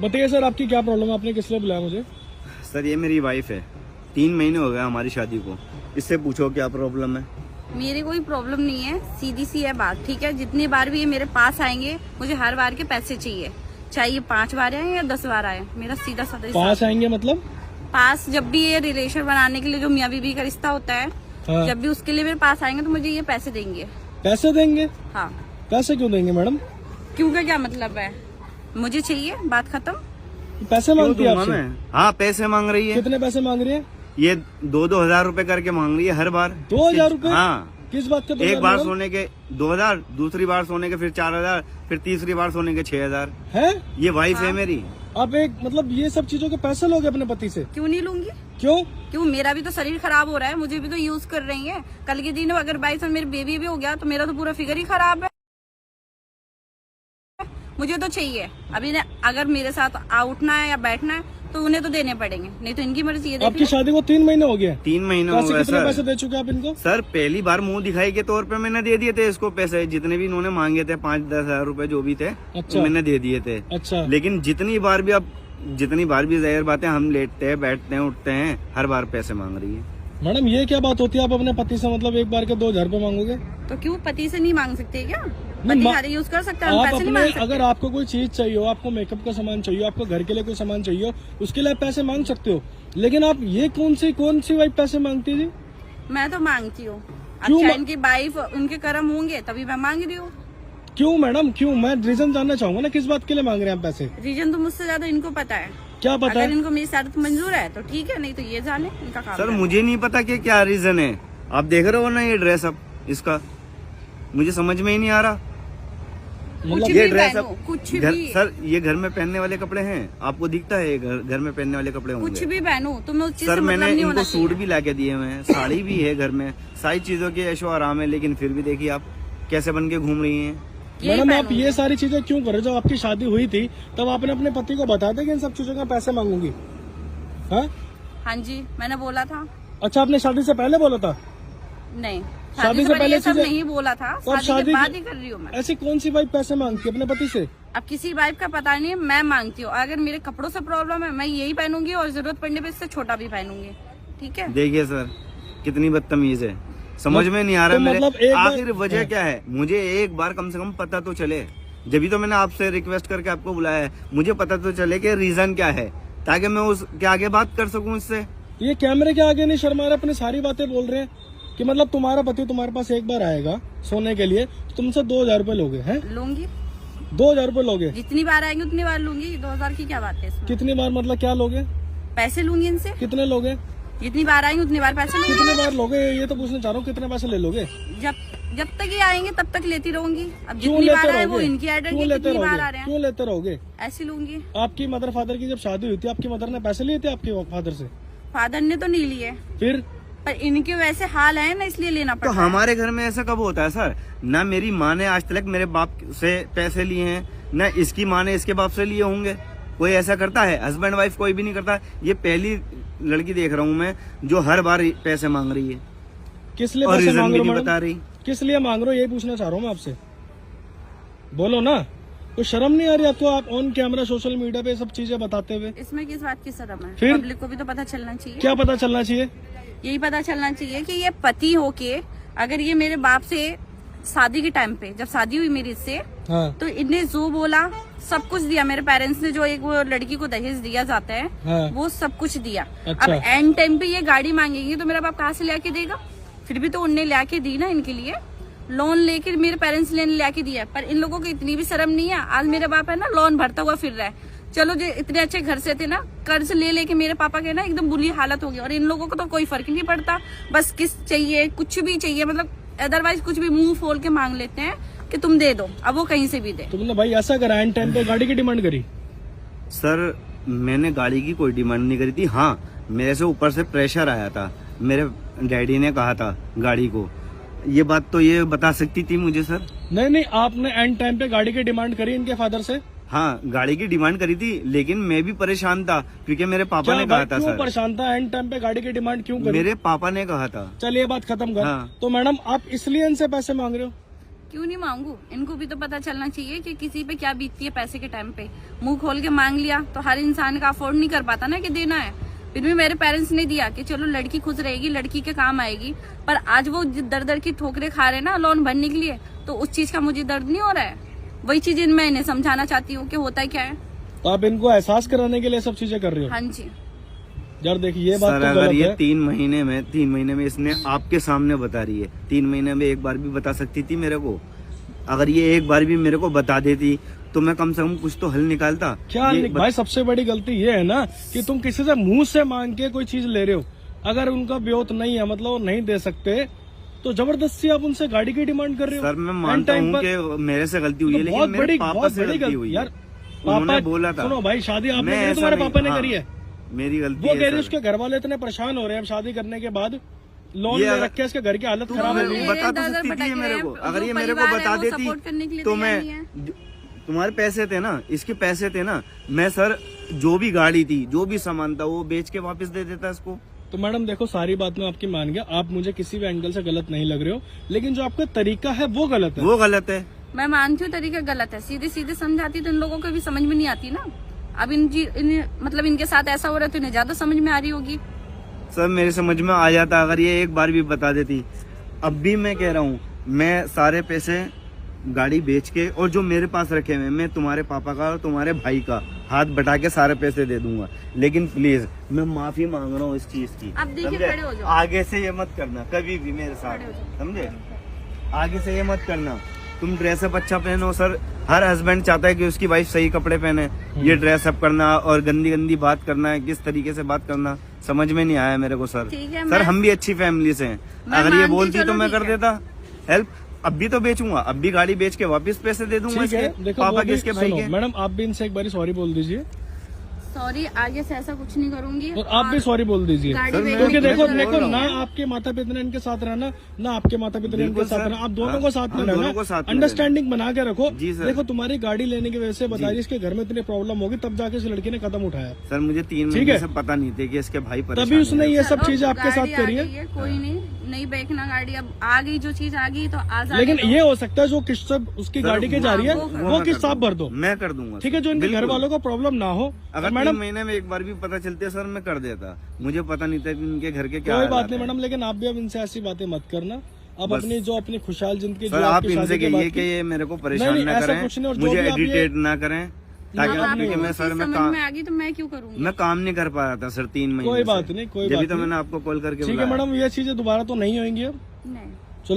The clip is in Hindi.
बताइए सर, आपकी क्या प्रॉब्लम है? आपने किस लिए बुलाया मुझे? सर ये मेरी वाइफ है, 3 महीने हो गए हमारी शादी को। इससे पूछो क्या प्रॉब्लम है। मेरी कोई प्रॉब्लम नहीं है, सीधी सी है बात, ठीक है। जितनी बार भी ये मेरे पास आएंगे मुझे हर बार के पैसे चाहिए, चाहे 5 बार आए या 10 बार आए। मेरा सीधा साधा पास आएंगे मतलब? पास जब भी ये रिलेशन बनाने के लिए जो मियाँ बीवी का रिश्ता होता है, हाँ। जब भी उसके लिए मेरे पास आएंगे तो मुझे ये पैसे देंगे। पैसे देंगे? हाँ। पैसे क्यों देंगे मैडम? क्यों का क्या मतलब है? मुझे चाहिए, बात खत्म। पैसे मांगती है आपसे? हाँ पैसे मांग रही है। कितने पैसे मांग रही है? ये 2-2 हजार रूपए करके मांग रही है हर बार। 2,000 रूपए? हाँ। किस बात का? एक बार सोने के 2,000, दूसरी बार सोने के फिर 4,000, फिर तीसरी बार सोने के 6,000 है। ये वाइफ हाँ। है मेरी। आप एक मतलब ये सब चीजों के पैसे लोगे अपने पति से? क्यों नहीं लूंगी? क्यों? मेरा भी तो शरीर खराब हो रहा है, मुझे भी तो यूज कर रही है। कल के दिन अगर बाई चांस मेरी बेबी भी हो गया तो मेरा तो पूरा फिगर ही खराब है। मुझे तो चाहिए। अभी अगर मेरे साथ उठना है या बैठना है तो उन्हें तो देने पड़ेंगे, नहीं तो इनकी मर्जी है। आपकी शादी को 3 महीने हो गए? 3 महीने हो गए कितने सर। पैसे दे चुके आप इनको? सर पहली बार मुंह दिखाई के तौर पे मैंने दे दिए थे इसको पैसे, जितने भी इन्होंने मांगे थे 5-10 हजार रूपए जो भी थे। अच्छा। तो मैंने दे दिए थे। अच्छा। लेकिन जितनी बार भी जाहिर बात है, हम लेटते हैं, बैठते हैं, उठते हैं, हर बार पैसे मांग रही है। मैडम ये क्या बात होती है? आप अपने पति से मतलब एक बार के 2,000 रूपए मांगोगे? तो क्यों पति से नहीं मांग सकते क्या? नहीं, पति हर यूज कर सकता है, हम आप पैसे नहीं अपने मांग सकते। अगर आपको कोई चीज चाहिए हो, आपको मेकअप का सामान चाहिए, आपको घर के लिए कोई सामान चाहिए हो, उसके लिए आप पैसे मांग सकते हो। लेकिन आप ये कौन सी वाइफ पैसे मांगती है जी? मैं तो मांगती हूँ। क्यों अच्छा इनकी वाइफ उनके कर्म होंगे तभी मैं मांग रही हूँ। क्यों मैडम, क्यों? मैं रीजन जानना चाहूंगा ना, किस बात के लिए मांग रहे हैं आप पैसे? रीजन तो मुझसे ज्यादा इनको पता है। क्या पता अगर है? इनको मेरी शर्त मंजूर है तो ठीक है, नहीं तो ये जाने इनका काम सर है। मुझे नहीं पता कि क्या रीजन है। आप देख रहे हो ना ये ड्रेस अप इसका, मुझे समझ में ही नहीं आ रहा। कुछ ये भी ड्रेस पहनो, अप कुछ घर, भी सर ये घर में पहनने वाले कपड़े हैं? आपको दिखता है ये घर में पहनने वाले कपड़े होंगे? कुछ भी पहनो, तुम्हें उस चीज से सर मतलब मैंने नहीं इनको होना सूट चाहिए। भी लाके दिए हुए हैं, साड़ी भी है घर में, सारी चीजों की ऐशो आराम है, लेकिन फिर भी देखिए आप कैसे बन के घूम रही हैं। मैडम आप ये सारी चीजें क्यों कर रहे हो? जब आपकी शादी हुई थी तब आपने अपने पति को बताया था कि इन सब चीजों का पैसे मांगूंगी? हाँ जी, मैंने बोला था। अच्छा, आपने शादी से पहले बोला था? नहीं, शादी से पहले ये सब चीजें- नहीं बोला था। तो अब शादी के बाद ही कर रही हूँ मैं। ऐसी कौन सी वाइफ पैसे मांगती है अपने पति से? अब किसी वाइफ का पता नहीं है, मैं मांगती हूँ। अगर मेरे कपड़ों से प्रॉब्लम है मैं यही पहनूंगी और जरूरत पड़ने पे इससे छोटा भी पहनूंगी, ठीक है। देखिए सर कितनी बदतमीज है, समझ में नहीं आ रहा तो मेरे मतलब एक बार- आखिर वजह क्या है। मुझे एक बार कम से कम पता तो चले, जब तो मैंने आपसे रिक्वेस्ट करके आपको बुलाया है। मुझे पता तो चले कि रीजन क्या है, ताकि मैं उसके आगे बात कर सकूं इससे। ये कैमरे के आगे नहीं शर्मा रहे, अपनी सारी बातें बोल रहे हैं कि मतलब तुम्हारा पति तुम्हारे पास एक बार आएगा सोने के लिए तो तुमसे 2,000 रूपए लोगे? हैं? लूंगी, 2,000 रूपए लोगे? जितनी बार आएंगे उतनी बार लूंगी। 2,000 की क्या बात है इसमें? कितनी बार मतलब क्या लोगे? पैसे लूंगी इनसे, कितने लोगे? जितनी बार आएंगे उतनी बार पैसे लूंगी। कितने बार लोगे ये तो पूछना चाह रहा हूँ, कितने पैसे ले लोगे? जब तक ये आएंगे तब तक लेती रहूंगी। अब क्यों जितनी बार लेते आए वो रहोगे? इनकी आइडेंटिटी, क्यों लेते कितनी बार आ रहोगे? रहे हैं क्यों लेते रहोगे? ऐसी लूंगी। आपकी मदर फादर की जब शादी हुई थी आपकी मदर ने पैसे लिए थे आपके फादर से? फादर ने तो नहीं लिए, फिर? पर इनके वैसे हाल है ना, इसलिए लेना तो पड़ता है। हमारे घर में ऐसा कब होता है सर? ना मेरी माँ ने आज तक मेरे बाप से पैसे लिए हैं, ना इसकी माँ ने इसके बाप से लिए होंगे। कोई ऐसा करता है? हस्बैंड वाइफ कोई भी नहीं करता। ये पहली लड़की देख रहा हूँ मैं जो हर बार पैसे मांग रही है किस लिए और पैसे रीजन मांग भी रहे हो नहीं मैडम? बता रही। किस लिए मांग रहे हो यही पूछना चाह रहा हूँ मैं आपसे। बोलो ना, कोई शर्म नहीं आ रही आपको? आप ऑन कैमरा सोशल मीडिया पे सब चीजें बताते हुए इसमें किस बात की शर्म है? फिर? पब्लिक को भी तो पता चलना चाहिए। क्या पता चलना चाहिए? यही पता चलना चाहिए कि ये पति होके अगर ये मेरे बाप से शादी के टाइम पे, जब शादी हुई मेरी इससे, हाँ। तो इनने जो बोला सब कुछ दिया। मेरे पेरेंट्स ने जो एक वो लड़की को दहेज दिया जाता है, हाँ। वो सब कुछ दिया। अच्छा। अब एंड टाइम पे ये गाड़ी मांगेंगे तो मेरा बाप कहाँ से लाके देगा? फिर भी तो उनने लाके दी ना इनके लिए, लोन लेके मेरे पेरेंट्स ने लाके दिया। पर इन लोगों को इतनी भी शर्म नहीं है। आज मेरा बाप है ना लोन भरता हुआ फिर रहा है। चलो जो इतने अच्छे घर से थे ना, कर्ज ले लेके मेरे पापा के ना एकदम बुरी हालत हो गई। और इन लोगों को तो कोई फर्क नहीं पड़ता, बस किस चाहिए, कुछ भी चाहिए, मतलब अदरवाइज कुछ भी मुंह खोल के मांग लेते हैं कि तुम दे दो। अब वो कहीं से भी दे। तुमने भाई ऐसा करा एंड टाइम पे गाड़ी की डिमांड करी? सर मैंने गाड़ी की कोई डिमांड नहीं करी थी। हाँ मेरे से ऊपर से प्रेशर आया था, मेरे डैडी ने कहा था गाड़ी को। ये बात तो ये बता सकती थी मुझे सर। नहीं, आपने एंड टाइम पे गाड़ी की डिमांड करी इनके फादर से? हाँ गाड़ी की डिमांड करी थी, लेकिन मैं भी परेशान था क्योंकि मेरे पापा ने कहा था क्यों सर। परेशान था? एंड टाइम पे गाड़ी की डिमांड क्यों करी? मेरे पापा ने कहा था। चलिए बात खत्म कर। हाँ। तो मैडम आप इसलिए इनसे पैसे मांग रहे हो? क्यों नहीं मांगू? इनको भी तो पता चलना चाहिए कि किसी पे क्या बीतती है पैसे के टाइम पे। मुंह खोल के मांग लिया तो हर इंसान का अफोर्ड नहीं कर पाता ना कि देना है। फिर भी मेरे पेरेंट्स ने दिया कि चलो लड़की खुश रहेगी, लड़की के काम आएगी। पर आज वो दर दर की ठोकरें खा रहे हैं ना लोन भरने के लिए, तो उस चीज का मुझे दर्द नहीं हो रहा है। वही चीज मैं इन्हें समझाना चाहती हूँ कि होता क्या है। तो आप इनको एहसास कराने के लिए सब चीजें कर रही हो? हाँ जी यार देखिए ये बात सर तो अगर गलत ये है। 3 महीने में इसने आपके सामने बता रही है, 3 महीने में एक बार भी बता सकती थी मेरे को। अगर ये एक बार भी मेरे को बता देती तो मैं कम से कम कुछ तो हल निकालता। क्या भाई सबसे बड़ी गलती ये है ना कि तुम किसी से मुंह से मांग के कोई चीज ले रहे हो। अगर उनका ब्योत नहीं है, मतलब वो नहीं दे सकते, तो जबरदस्ती आप उनसे गाड़ी की डिमांड कर रहे हो। सर मैं मानता हूँ कि मेरे से गलती हुई है, लेकिन मेरे पापा से गलती हुई है। यार उन्होंने पापा बोला था। सुनो भाई, शादी आपने मैं करी, ऐसा तुम्हारे नहीं- पापा ने हाँ, करी है। मेरी गलती वो है कह रहे सर। उसके घर वाले इतने परेशान हो रहे हैं अब शादी करने के बाद, लोन ये ले अगर- रखे, इसके घर की हालत खराब हो लोन गई ले है। बता तो दर-दर सकती थी भटक ये मेरे रहे को। हैं। अगर जो ये मेरे को परिवार है, बता वो देती सपोर्ट करने के लिए तो तैयार मैं नहीं है। तुम्हारे पैसे थे ना, इसके पैसे थे ना, मैं सर जो भी गाड़ी थी, जो भी सामान था, वो बेच के वापस दे देता इसको। तो मैडम देखो, सारी बात मैं आपकी मान गया, आप मुझे किसी भी एंगल से गलत नहीं लग रहे हो, लेकिन जो आपका तरीका है वो गलत है। वो गलत है। मैं मानती हूँ तरीका गलत है, सीधे सीधे समझाती तो इन लोगों को भी समझ में नहीं आती ना। अब मतलब इनके साथ ऐसा हो रहा है तो इन्हें ज्यादा समझ में आ रही होगी। सर मेरे समझ में आ जाता अगर ये एक बार भी बता देती। अब भी मैं कह रहा हूँ, मैं सारे पैसे गाड़ी बेच के और जो मेरे पास रखे हुए, मैं तुम्हारे पापा का और तुम्हारे भाई का हाथ बटा के सारे पैसे दे दूंगा। लेकिन प्लीज मैं माफी मांग रहा हूँ इस चीज की। अब देखिए, समझे? खड़े हो जाओ। आगे से ये मत करना कभी भी मेरे साथ, खड़े हो जाओ। समझे? आगे से ये मत करना। तुम ड्रेसअप अच्छा पहनो सर, हर हस्बैंड चाहता है कि उसकी वाइफ सही कपड़े पहने। ये ड्रेसअप करना और गंदी गंदी बात करना है, किस तरीके से बात करना, समझ में नहीं आया मेरे को सर। ठीक है, सर मैं- हम भी अच्छी फैमिली से हैं। मैं अगर ये मानती, बोलती तो चलो मैं ठीक कर है। देता हेल्प। अब भी तो बेचूंगा, अब भी गाड़ी बेच के वापस पैसे दे दूंगा ठीक है, इसके देखो पापा वो के, भी इसके भाई सुनो, के। मैडम आप भी इनसे एक बार सॉरी बोल दीजिए। सॉरी, आगे से ऐसा कुछ नहीं करूंगी। और आप भी सॉरी बोल दीजिए, गाड़ी सर, मैं- क्योंकि बेचने देखो की देखो जरूरत ना नहीं है। आपके माता पिता ने इनके साथ रहना, ना आपके माता पिता ने इनके बिल्कुल साथ सर। रहना, आप दोनों हाँ, को साथ में हाँ, दोनों रहना, को साथ में अंडरस्टैंडिंग बना के रखो। जी सर। देखो तुम्हारी गाड़ी लेने की वजह से बता रही इसके घर में इतनी प्रॉब्लम होगी, तब जाके इस लड़की ने कदम उठाया। सर मुझे 3 ठीक महीने है। से पता नहीं थे कि इसके भाई परेशान तभी उसने हैं। ये सब चलो, चीजें आपके गाड़ी साथ आ करी गई है। कोई नहीं बेचना गाड़ी। अब आ गई जो चीज आ गई तो आज लेकिन ये हो सकता है जो किस्त उसकी सर, गाड़ी के जा रही है वो कर वो मैं किस्त कर आप भर दो, मैं कर दूंगा ठीक है, जो इनके घर बिल्कुल। वालों को प्रॉब्लम ना हो। अगर और 3 महीने में एक बार भी पता चलते सर मैं कर देता। मुझे पता नहीं था कि इनके घर के क्या कोई बात हालात नहीं हैं। मैडम, लेकिन आप भी अब इनसे ऐसी बातें मत करना। अब बस। अपनी खुशहाल जिंदगी सर जो आप आपकी इनसे शादी के कहिए बाद कि की- ये मेरे को नहीं, परेशान नहीं, ना ऐसा करें, कुछ नहीं, और जो मुझे भी आप ये- एडिटेट ना करें, ताकि अब क्योंकि मैं सर मैं समझ में आ गई तो मैं क्यों करूंगी। मैं काम नहीं कर पा रहा था सर 3 महीने कोई से। बात नहीं, कोई जब बात भी तो नहीं। मैंने आपको कॉल करके ठीक है बुलाया। मैडम, ये चीजें दोबारा तो नहीं होंगी अब। नहीं। चलो